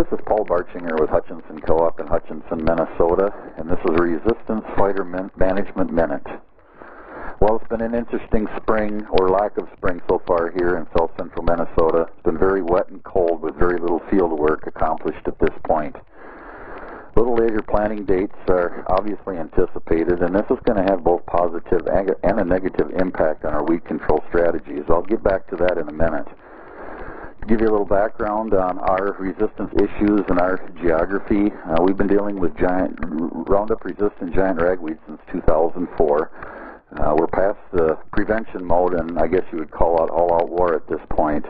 This is Paul Barchenger with Hutchinson Co-op in Hutchinson, Minnesota, and this is a Resistance Fighter Management Minute. Well, it's been an interesting spring, or lack of spring so far here in south central Minnesota. It's been very wet and cold with very little field work accomplished at this point. Little later planting dates are obviously anticipated, and this is going to have both positive and a negative impact on our weed control strategies. I'll get back to that in a minute. To give you a little background on our resistance issues and our geography, we've been dealing with Roundup-resistant giant ragweed since 2004. We're past the prevention mode, and I guess you would call it all-out war at this point.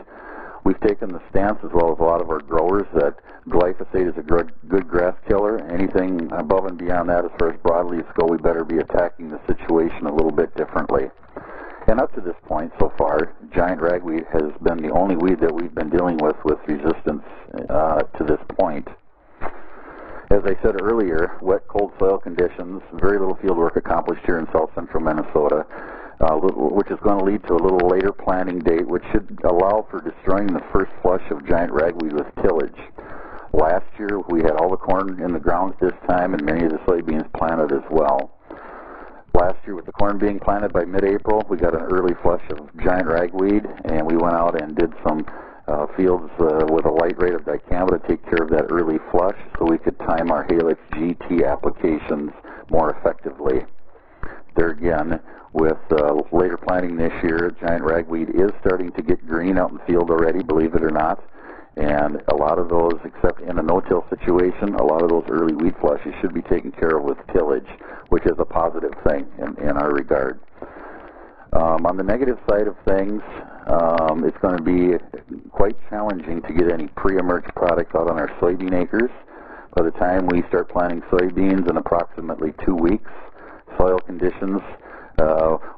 We've taken the stance, as well as a lot of our growers, that glyphosate is a good grass killer. Anything above and beyond that, as far as broadleaves go, we better be attacking the situation a little bit differently. And up to this point so far, giant ragweed has been the only weed that we've been dealing with resistance to this point. As I said earlier, wet, cold soil conditions, very little field work accomplished here in south central Minnesota, which is going to lead to a little later planting date, which should allow for destroying the first flush of giant ragweed with tillage. Last year, we had all the corn in the ground at this time, and many of the soybeans planted as well. Last year, with the corn being planted by mid-April, we got an early flush of giant ragweed, and we went out and did some fields with a light rate of dicamba to take care of that early flush so we could time our Helix GT applications more effectively. There again, with later planting this year, giant ragweed is starting to get green out in the field already, believe it or not. And a lot of those, except in a no-till situation, a lot of those early weed flushes should be taken care of with tillage, which is a positive thing in our regard. On the negative side of things, it's going to be quite challenging to get any pre-emerge products out on our soybean acres. By the time we start planting soybeans in approximately 2 weeks, soil conditions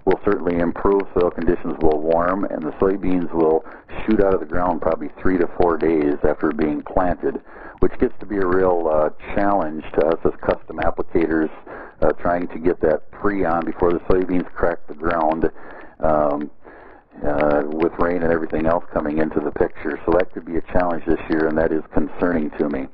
will certainly improve, soil conditions will warm, and the soybeans will shoot out of the ground probably 3 to 4 days after being planted, which gets to be a real challenge to us as custom applicators trying to get that pre-on before the soybeans crack the ground with rain and everything else coming into the picture. So that could be a challenge this year, and that is concerning to me.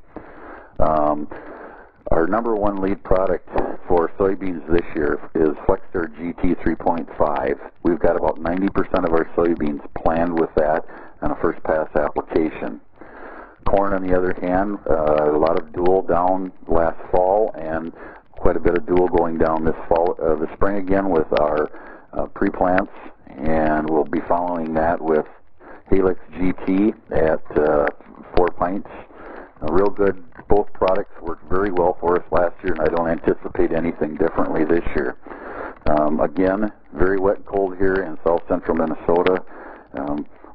Our number one lead product for soybeans this year is Flexstar GT 3.5. We've got about 90% of our soybeans planned with that on a first pass application. Corn, on the other hand, a lot of dual down last fall and quite a bit of dual going down this spring again with our pre-plants, and we'll be following that with Helix GT at 4 pints. Real good. Both products worked very well for us last year, and I don't anticipate anything differently this year. Again, very wet and cold here in south central Minnesota.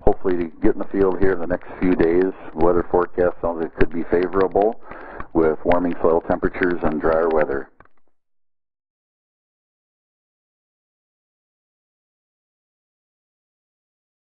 Hopefully to get in the field here in the next few days. Weather forecast sounds like it could be favorable with warming soil temperatures and drier weather.